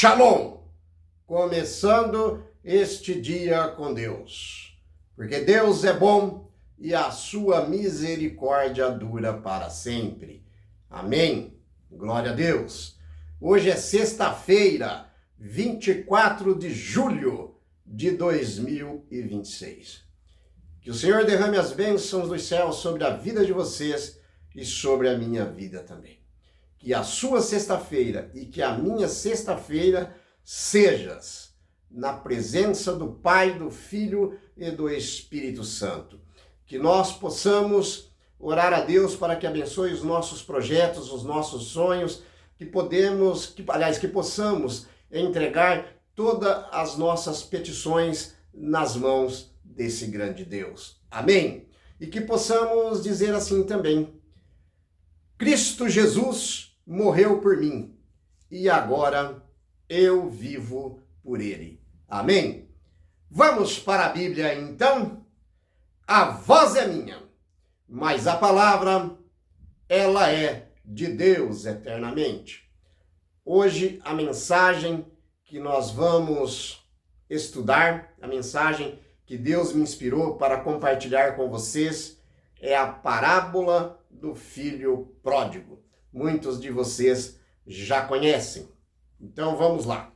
Shalom! Começando este dia com Deus, porque Deus é bom e a sua misericórdia dura para sempre. Amém? Glória a Deus! Hoje é sexta-feira, 24 de julho de 2026. Que o Senhor derrame as bênçãos dos céus sobre a vida de vocês e sobre a minha vida também. Que a sua sexta-feira e que a minha sexta-feira sejas na presença do Pai, do Filho e do Espírito Santo. Que nós possamos orar a Deus para que abençoe os nossos projetos, os nossos sonhos, que possamos entregar todas as nossas petições nas mãos desse grande Deus. Amém? E que possamos dizer assim também: Cristo Jesus morreu por mim e agora eu vivo por ele. Amém? Vamos para a Bíblia então? A voz é minha, mas a palavra, ela é de Deus eternamente. Hoje a mensagem que nós vamos estudar, a mensagem que Deus me inspirou para compartilhar com vocês, é a parábola do filho pródigo. Muitos de vocês já conhecem. Então vamos lá.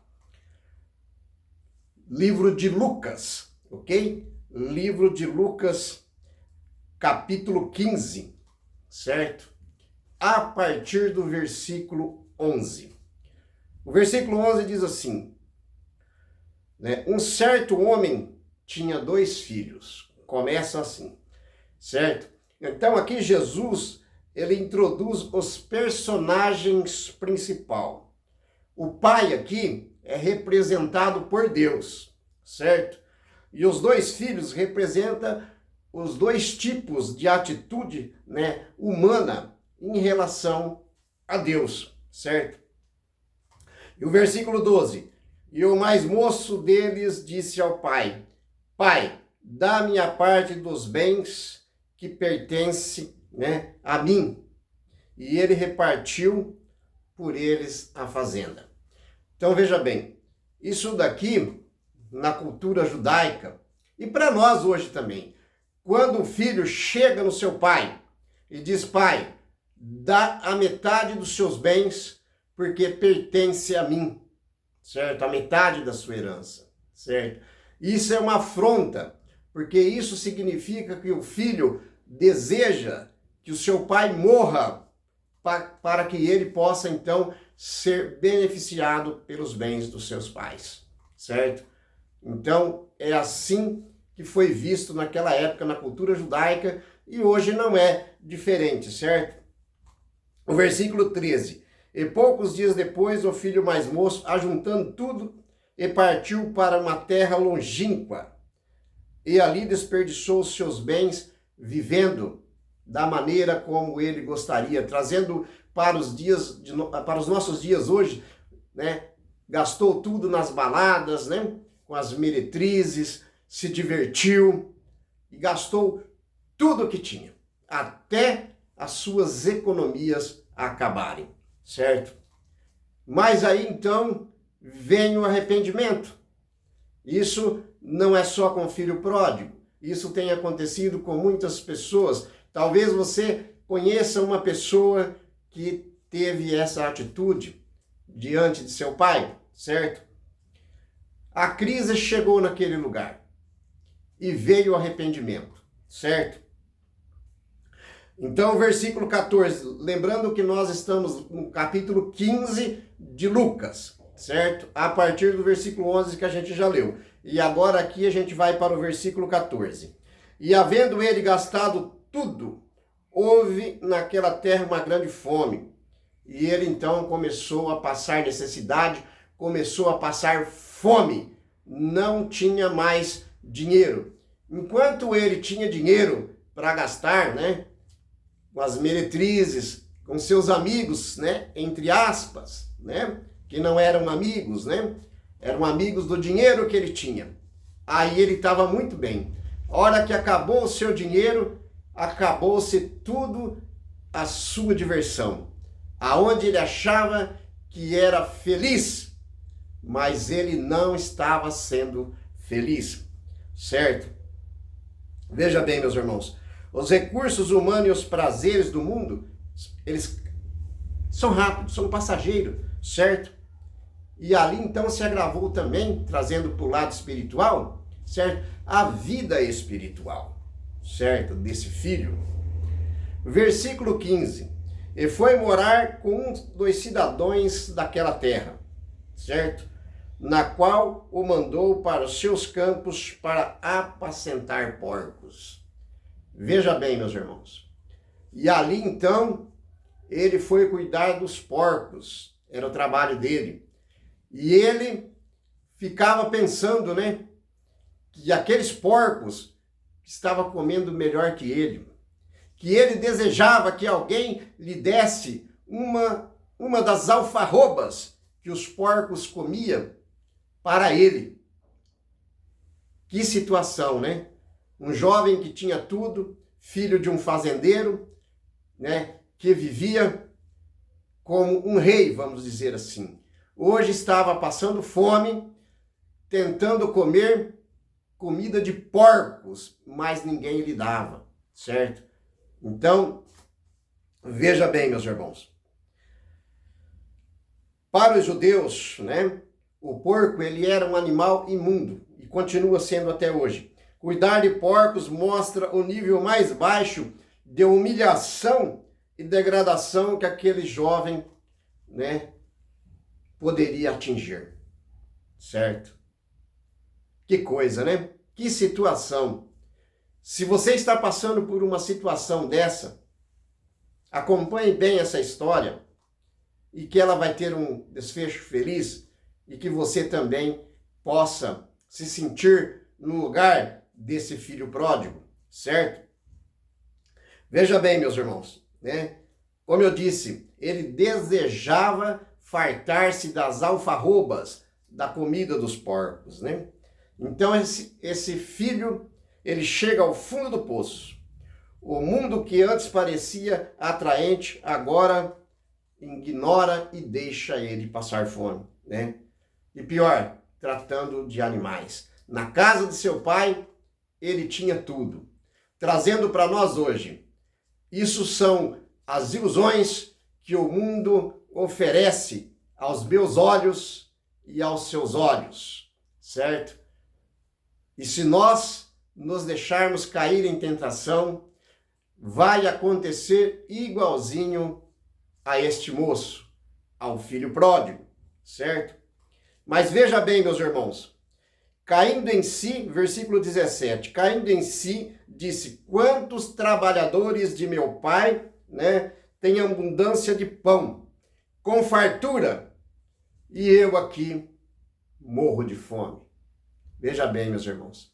Livro de Lucas, ok? Livro de Lucas, capítulo 15, certo? A partir do versículo 11. O versículo 11 diz assim, né? Um certo homem tinha 2 filhos. Começa assim, certo? Então aqui Jesus, ele introduz os personagens principais. O pai aqui é representado por Deus, certo? E os 2 filhos representam os 2 tipos de atitude, né, humana em relação a Deus, certo? E o versículo 12. E o mais moço deles disse ao pai: Pai, dá-me a parte dos bens que pertence, né, a mim. E ele repartiu por eles a fazenda. Então veja bem, isso daqui na cultura judaica e para nós hoje também, quando o filho chega no seu pai e diz: Pai, dá a metade dos seus bens porque pertence a mim, certo? A metade da sua herança, certo? Isso é uma afronta, porque isso significa que o filho deseja que o seu pai morra para que ele possa, então, ser beneficiado pelos bens dos seus pais, certo? Então, é assim que foi visto naquela época na cultura judaica e hoje não é diferente, certo? O versículo 13. E poucos dias depois, o filho mais moço, ajuntando tudo, e partiu para uma terra longínqua, e ali desperdiçou os seus bens, vivendo da maneira como ele gostaria, trazendo para os nossos dias hoje, né? Gastou tudo nas baladas, né? Com as meretrizes, se divertiu e gastou tudo o que tinha, até as suas economias acabarem, certo? Mas aí então vem o arrependimento. Isso não é só com o filho pródigo, isso tem acontecido com muitas pessoas. Talvez você conheça uma pessoa que teve essa atitude diante de seu pai, certo? A crise chegou naquele lugar e veio o arrependimento, certo? Então, versículo 14, lembrando que nós estamos no capítulo 15 de Lucas, certo? A partir do versículo 11 que a gente já leu. E agora aqui a gente vai para o versículo 14. E havendo ele gastado tudo, houve naquela terra uma grande fome. E ele então começou a passar necessidade, começou a passar fome. Não tinha mais dinheiro. Enquanto ele tinha dinheiro para gastar, né, com as meretrizes, com seus amigos, né, entre aspas, né, que não eram amigos, né, eram amigos do dinheiro que ele tinha. Aí ele estava muito bem. A hora que acabou o seu dinheiro, acabou-se tudo a sua diversão. Aonde ele achava que era feliz, mas ele não estava sendo feliz, certo? Veja bem, meus irmãos, os recursos humanos e os prazeres do mundo, eles são rápidos, são passageiros, certo? E ali então se agravou também, trazendo para o lado espiritual, certo? A vida espiritual, certo? Desse filho. Versículo 15. E foi morar com um dos cidadãos daquela terra, certo? Na qual o mandou para os seus campos para apacentar porcos. Veja bem, meus irmãos. E ali então ele foi cuidar dos porcos, era o trabalho dele. E ele ficava pensando, né, que aqueles porcos estavam comendo melhor que ele desejava que alguém lhe desse uma das alfarrobas que os porcos comiam para ele. Que situação, né? Um jovem que tinha tudo, filho de um fazendeiro, né, que vivia como um rei, vamos dizer assim. Hoje estava passando fome, tentando comer comida de porcos, mas ninguém lhe dava, certo? Então, veja bem, meus irmãos. Para os judeus, né, o porco ele era um animal imundo e continua sendo até hoje. Cuidar de porcos mostra o nível mais baixo de humilhação e degradação que aquele jovem, né, poderia atingir, certo? Que coisa, né? Que situação. Se você está passando por uma situação dessa, acompanhe bem essa história e que ela vai ter um desfecho feliz e que você também possa se sentir no lugar desse filho pródigo, certo? Veja bem, meus irmãos, né? Como eu disse, ele desejava fartar-se das alfarrobas da comida dos porcos, né? Então esse filho, ele chega ao fundo do poço. O mundo que antes parecia atraente, agora ignora e deixa ele passar fome, né? E pior, tratando de animais. Na casa de seu pai, ele tinha tudo. Trazendo para nós hoje, isso são as ilusões que o mundo oferece aos meus olhos e aos seus olhos, certo? E se nós nos deixarmos cair em tentação, vai acontecer igualzinho a este moço, ao filho pródigo, certo? Mas veja bem, meus irmãos, caindo em si, versículo 17, caindo em si, disse, quantos trabalhadores de meu pai, né, têm abundância de pão, com fartura, e eu aqui morro de fome. Veja bem, meus irmãos.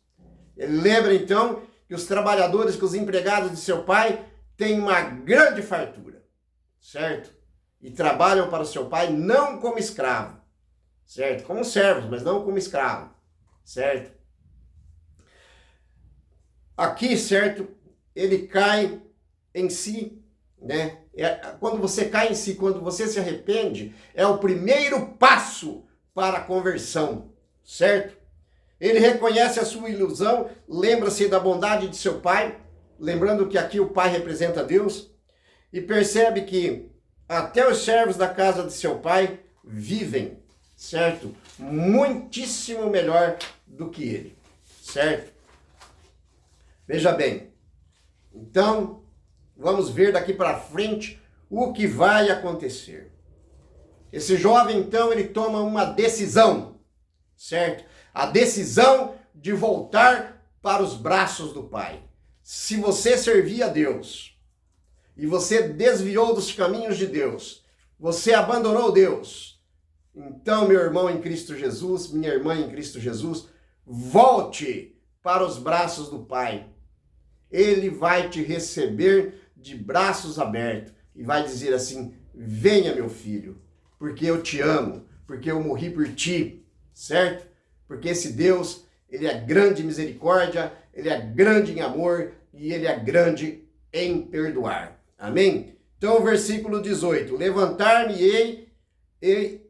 Ele lembra, então, que os trabalhadores, que os empregados de seu pai têm uma grande fartura, certo? E trabalham para o seu pai não como escravo, certo? Como servos, mas não como escravo, certo? Aqui, certo, ele cai em si, né? Quando você cai em si, quando você se arrepende, é o primeiro passo para a conversão, certo? Ele reconhece a sua ilusão, lembra-se da bondade de seu pai, lembrando que aqui o pai representa Deus, e percebe que até os servos da casa de seu pai vivem, certo? Muitíssimo melhor do que ele, certo? Veja bem, então, vamos ver daqui para frente o que vai acontecer. Esse jovem, então, ele toma uma decisão, certo? A decisão de voltar para os braços do Pai. Se você servia a Deus e você desviou dos caminhos de Deus, você abandonou Deus, então, meu irmão em Cristo Jesus, minha irmã em Cristo Jesus, volte para os braços do Pai. Ele vai te receber de braços abertos e vai dizer assim, venha meu filho, porque eu te amo, porque eu morri por ti, certo? Porque esse Deus, ele é grande em misericórdia, ele é grande em amor e ele é grande em perdoar. Amém? Então, versículo 18. Levantar-me-ei e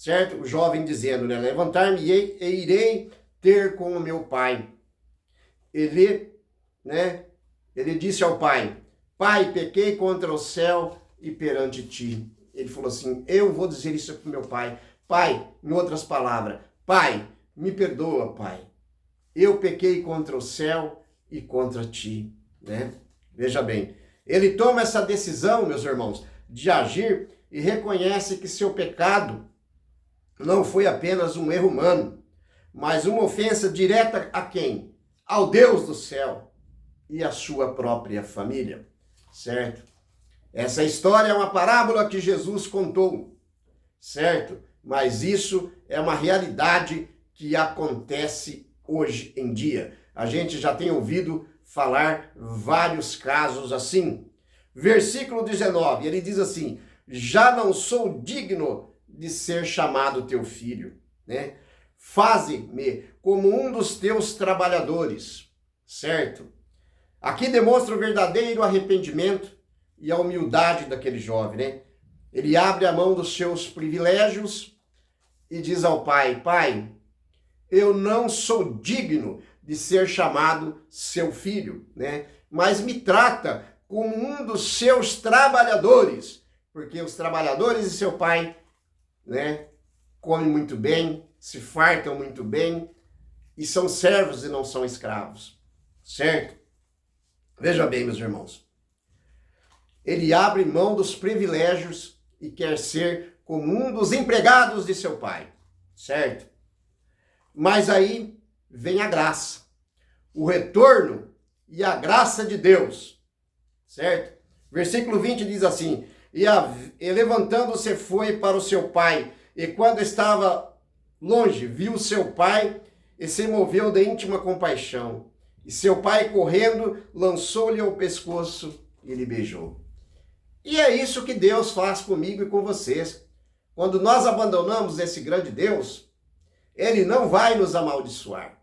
certo? O jovem dizendo, né? Levantar-me e irei ter com o meu pai. Ele disse ao pai, pai, pequei contra o céu e perante ti. Ele falou assim, eu vou dizer isso para o meu pai. Pai, em outras palavras, pai, me perdoa, pai. Eu pequei contra o céu e contra ti, né? Veja bem, ele toma essa decisão, meus irmãos, de agir e reconhece que seu pecado não foi apenas um erro humano, mas uma ofensa direta a quem? Ao Deus do céu e à sua própria família, certo? Essa história é uma parábola que Jesus contou, certo? Mas isso é uma realidade que acontece hoje em dia. A gente já tem ouvido falar vários casos assim. Versículo 19, ele diz assim, já não sou digno de ser chamado teu filho, né? Faze-me como um dos teus trabalhadores, certo? Aqui demonstra o verdadeiro arrependimento e a humildade daquele jovem, né? Ele abre a mão dos seus privilégios e diz ao pai, pai, eu não sou digno de ser chamado seu filho, né? Mas me trata como um dos seus trabalhadores, porque os trabalhadores de seu pai, né, comem muito bem, se fartam muito bem e são servos e não são escravos, certo? Veja bem, meus irmãos, ele abre mão dos privilégios e quer ser como um dos empregados de seu pai, certo? Mas aí vem a graça, o retorno e a graça de Deus, certo? Versículo 20 diz assim, e levantando-se foi para o seu pai, e quando estava longe, viu seu pai e se moveu de íntima compaixão. E seu pai, correndo, lançou-lhe ao pescoço e lhe beijou. E é isso que Deus faz comigo e com vocês. Quando nós abandonamos esse grande Deus, Ele não vai nos amaldiçoar.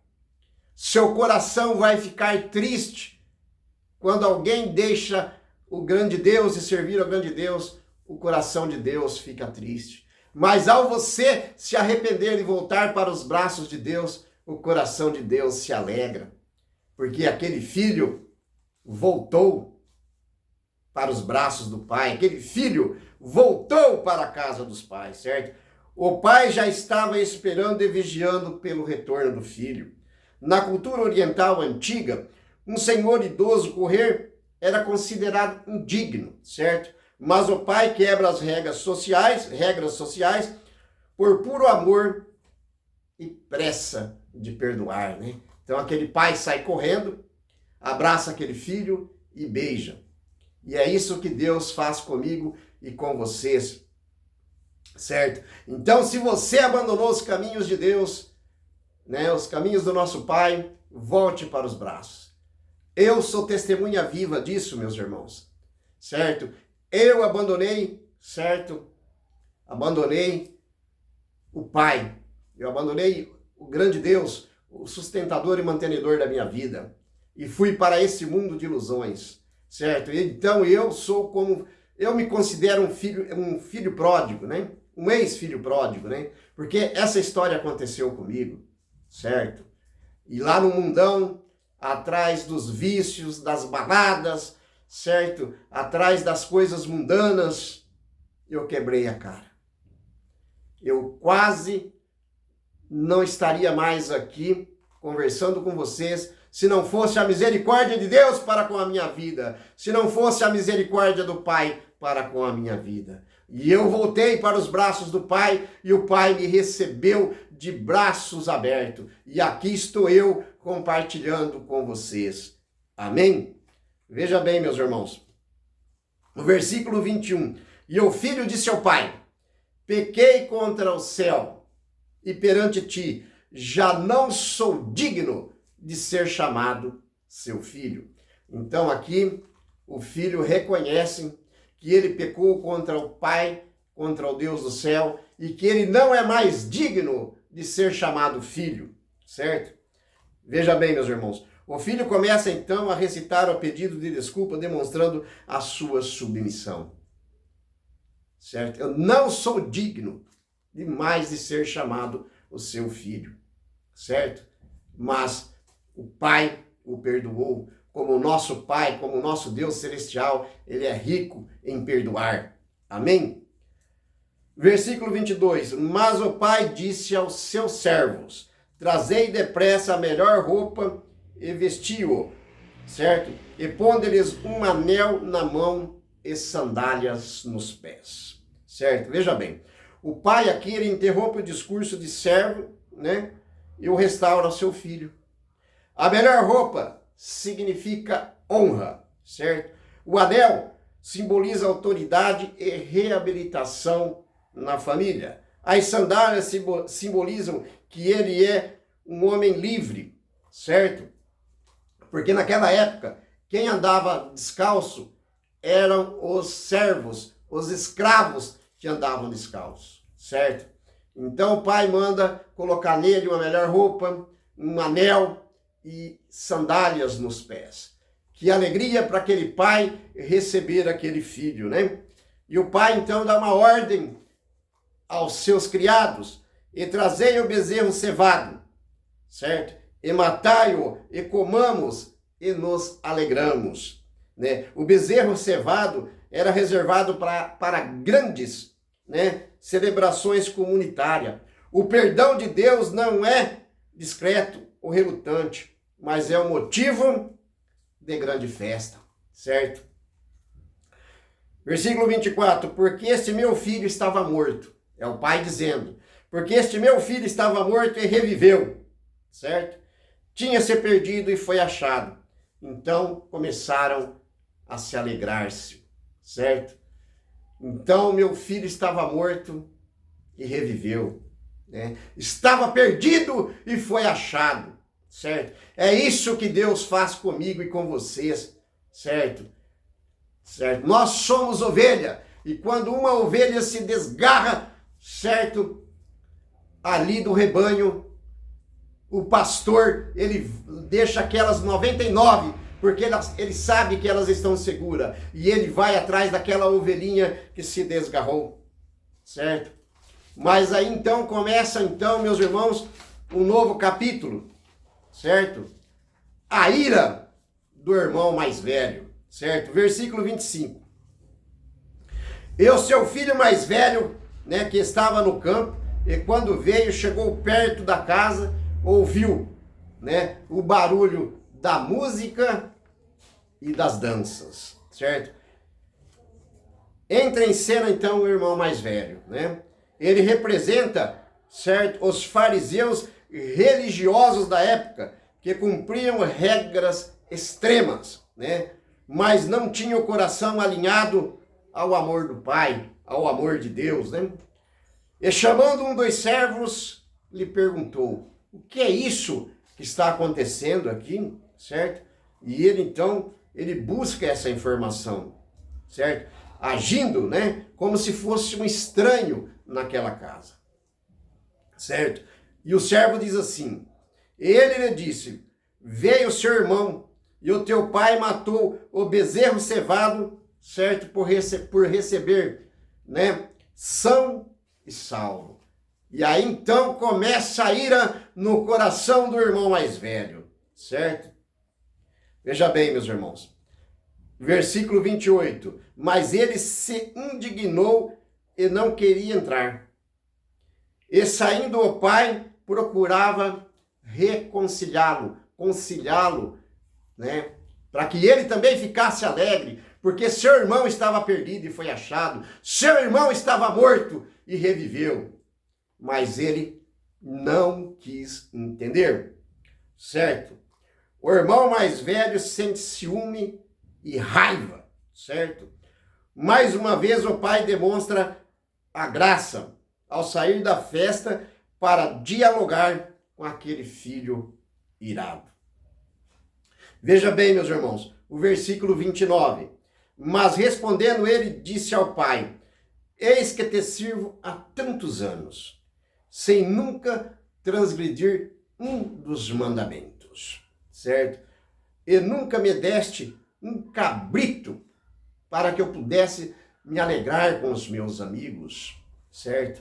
Seu coração vai ficar triste quando alguém deixa o grande Deus e servir ao grande Deus, o coração de Deus fica triste. Mas ao você se arrepender e voltar para os braços de Deus, o coração de Deus se alegra. Porque aquele filho voltou para os braços do pai, aquele filho voltou para a casa dos pais, certo? O pai já estava esperando e vigiando pelo retorno do filho. Na cultura oriental antiga, um senhor idoso correr era considerado indigno, certo? Mas o pai quebra as regras sociais, por puro amor e pressa de perdoar, né? Então aquele pai sai correndo, abraça aquele filho e beija. E é isso que Deus faz comigo e com vocês, certo? Então, se você abandonou os caminhos de Deus, né, os caminhos do nosso Pai, volte para os braços. Eu sou testemunha viva disso, meus irmãos, certo? Eu abandonei, certo? Abandonei o Pai, eu abandonei o grande Deus, o sustentador e mantenedor da minha vida, e fui para esse mundo de ilusões, certo? Então eu me considero um filho pródigo, né? Um ex-filho pródigo, né? Porque essa história aconteceu comigo, certo? E lá no mundão, atrás dos vícios, das baladas, certo? Atrás das coisas mundanas, eu quebrei a cara. Eu quase não estaria mais aqui conversando com vocês se não fosse a misericórdia de Deus para com a minha vida, se não fosse a misericórdia do Pai para com a minha vida. E eu voltei para os braços do Pai e o Pai me recebeu de braços abertos. E aqui estou eu compartilhando com vocês. Amém? Veja bem, meus irmãos. O versículo 21. E o filho disse ao pai, pequei contra o céu e perante ti, já não sou digno de ser chamado seu filho. Então aqui o filho reconhece que ele pecou contra o Pai, contra o Deus do céu, e que ele não é mais digno de ser chamado filho, certo? Veja bem, meus irmãos, o filho começa então a recitar o pedido de desculpa, demonstrando a sua submissão, certo? Eu não sou digno demais de ser chamado o seu filho, certo? Mas o pai o perdoou, como o nosso pai, como o nosso Deus celestial, ele é rico em perdoar. Amém? Versículo 22, mas o pai disse aos seus servos, trazei depressa a melhor roupa e vestiu-o, certo? E pondo-lhes um anel na mão e sandálias nos pés, certo? Veja bem, o pai aqui, ele interrompe o discurso de servo, né? E o restaura ao seu filho. A melhor roupa significa honra, certo? O anel simboliza autoridade e reabilitação na família. As sandálias simbolizam que ele é um homem livre, certo? Porque naquela época, quem andava descalço eram os servos, os escravos que andavam descalços, certo? Então o pai manda colocar nele uma melhor roupa, um anel e sandálias nos pés. Que alegria para aquele pai receber aquele filho, né? E o pai então dá uma ordem aos seus criados, e trazei o bezerro cevado, certo? E matai-o, e comamos, e nos alegramos, né? O bezerro cevado era reservado para grandes, né, celebrações comunitárias. O perdão de Deus não é discreto ou relutante, mas é um motivo de grande festa, certo? Versículo 24, porque este meu filho estava morto. É o pai dizendo, porque este meu filho estava morto e reviveu, certo? Tinha se perdido e foi achado. Então começaram a se alegrar-se, certo? Então meu filho estava morto e reviveu, né? Estava perdido e foi achado, certo? É isso que Deus faz comigo e com vocês, certo? Certo? Nós somos ovelha, e quando uma ovelha se desgarra, certo, ali do rebanho, o pastor, ele deixa aquelas 99, porque ele sabe que elas estão seguras, e ele vai atrás daquela ovelhinha que se desgarrou, certo? Mas aí então começa, então, meus irmãos, um novo capítulo, certo? A ira do irmão mais velho, certo? Versículo 25. E o seu filho mais velho, né, que estava no campo, e quando veio, chegou perto da casa, ouviu, né, o barulho da música e das danças, certo? Entra em cena então o irmão mais velho, né? Ele representa, certo, os fariseus religiosos da época, que cumpriam regras extremas, né? Mas não tinham o coração alinhado ao amor do Pai, ao amor de Deus, né? E chamando um dos servos, lhe perguntou, o que é isso que está acontecendo aqui, certo? E ele então, ele busca essa informação, certo? Agindo, né, como se fosse um estranho naquela casa, certo? E o servo diz assim, ele lhe disse, veio seu irmão e o teu pai matou o bezerro cevado, certo? Por receber, né, são e salvo. E aí então começa a ira no coração do irmão mais velho, certo? Veja bem, meus irmãos. Versículo 28. Mas ele se indignou e não queria entrar. E saindo o pai, procurava reconciliá-lo, conciliá-lo, né? Para que ele também ficasse alegre, porque seu irmão estava perdido e foi achado, seu irmão estava morto e reviveu. Mas ele não quis entender, certo? O irmão mais velho sente ciúme e raiva, certo? Mais uma vez o pai demonstra a graça ao sair da festa para dialogar com aquele filho irado. Veja bem, meus irmãos, o versículo 29. Mas respondendo ele, disse ao pai, eis que te sirvo há tantos anos, sem nunca transgredir um dos mandamentos, certo? E nunca me deste um cabrito para que eu pudesse me alegrar com os meus amigos, certo?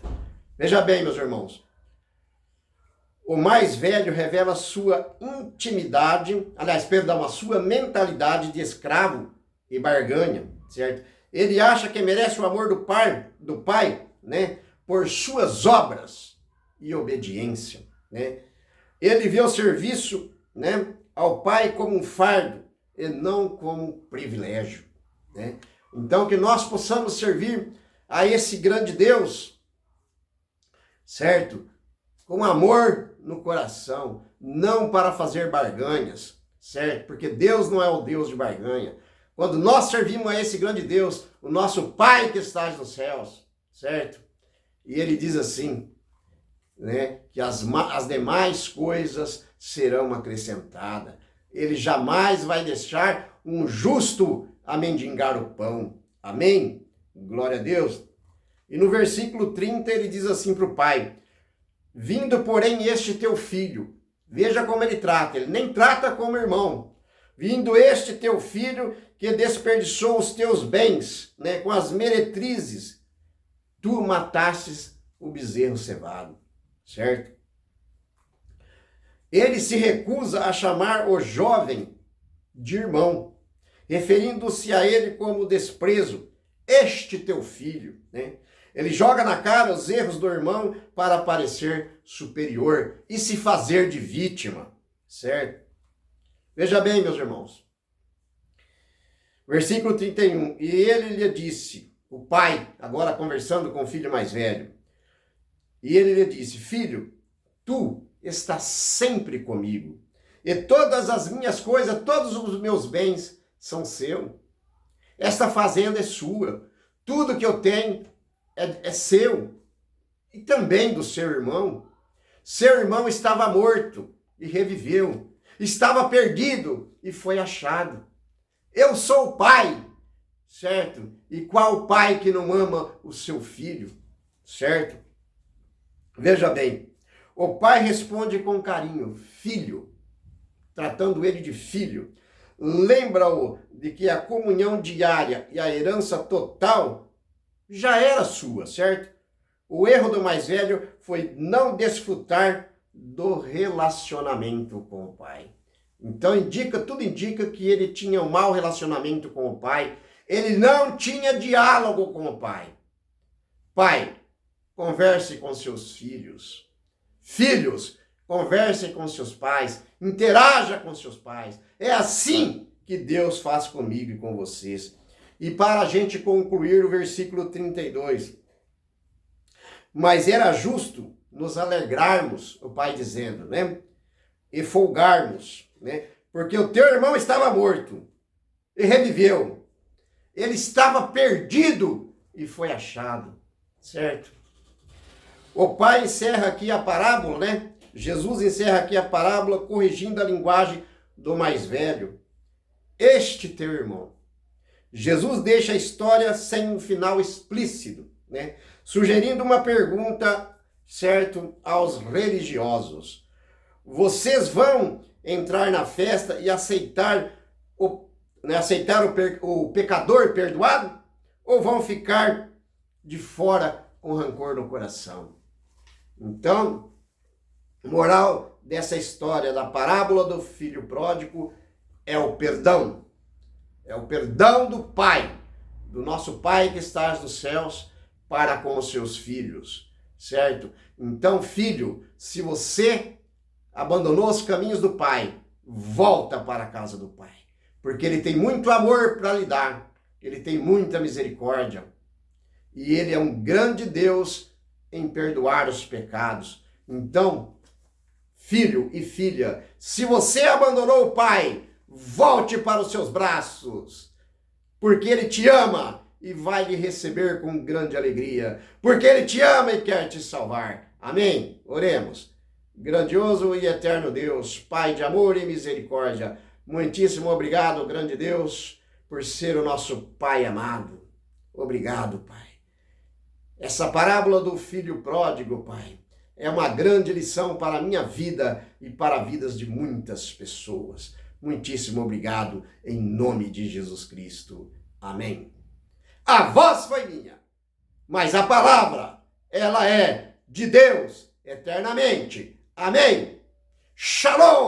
Veja bem, meus irmãos. O mais velho revela a sua mentalidade de escravo e barganha, certo? Ele acha que merece o amor do pai, né, por suas obras e obediência, né? Ele vê o serviço, né, ao pai como um fardo e não como um privilégio, né? Então que nós possamos servir a esse grande Deus, certo? Com amor no coração, não para fazer barganhas, certo? Porque Deus não é o Deus de barganha. Quando nós servimos a esse grande Deus, o nosso Pai que está nos céus, certo? E ele diz assim, né, que as demais coisas serão acrescentadas. Ele jamais vai deixar um justo a mendigar o pão. Amém? Glória a Deus. E no versículo 30 ele diz assim para o pai: vindo, porém, este teu filho, veja como ele trata, ele nem trata como irmão. Vindo este teu filho que desperdiçou os teus bens, né, com as meretrizes, tu matastes o bezerro cevado, certo? Ele se recusa a chamar o jovem de irmão, referindo-se a ele como desprezo, este teu filho, né? Ele joga na cara os erros do irmão para parecer superior e se fazer de vítima, certo? Veja bem, meus irmãos. Versículo 31. E ele lhe disse, o pai, agora conversando com o filho mais velho, e ele lhe disse: filho, tu estás sempre comigo, e todas as minhas coisas, todos os meus bens são seus. Esta fazenda é sua, tudo que eu tenho é seu, e também do seu irmão. Seu irmão estava morto e reviveu, estava perdido e foi achado. Eu sou o pai, certo? E qual pai que não ama o seu filho, certo? Veja bem, o pai responde com carinho, filho, tratando ele de filho. Lembra-o de que a comunhão diária e a herança total já era sua, certo? O erro do mais velho foi não desfrutar do relacionamento com o pai. Então tudo indica que ele tinha um mau relacionamento com o pai. Ele não tinha diálogo com o pai. Pai, converse com seus filhos. Filhos, converse com seus pais. Interaja com seus pais. É assim que Deus faz comigo e com vocês. E para a gente concluir o versículo 32. Mas era justo nos alegrarmos, o pai dizendo, né? E folgarmos, né? Porque o teu irmão estava morto e reviveu. Ele estava perdido e foi achado, certo? O pai encerra aqui a parábola, né? Jesus encerra aqui a parábola corrigindo a linguagem do mais velho. Este teu irmão. Jesus deixa a história sem um final explícito, né? Sugerindo uma pergunta, certo, aos religiosos. Vocês vão entrar na festa e aceitar o pecador perdoado? Ou vão ficar de fora com rancor no coração? Então, moral dessa história da parábola do filho pródigo é o perdão. É o perdão do Pai, do nosso Pai que estás nos céus, para com os seus filhos, certo? Então, filho, se você abandonou os caminhos do Pai, volta para a casa do Pai, porque Ele tem muito amor para lhe dar, Ele tem muita misericórdia, e Ele é um grande Deus em perdoar os pecados. Então, filho e filha, se você abandonou o Pai, volte para os seus braços, porque Ele te ama e vai lhe receber com grande alegria, porque Ele te ama e quer te salvar. Amém? Oremos. Grandioso e eterno Deus, Pai de amor e misericórdia, muitíssimo obrigado, grande Deus, por ser o nosso Pai amado. Obrigado, Pai. Essa parábola do filho pródigo, Pai, é uma grande lição para a minha vida e para as vidas de muitas pessoas. Muitíssimo obrigado, em nome de Jesus Cristo. Amém. A voz foi minha, mas a palavra, ela é de Deus eternamente. Amém. Shalom!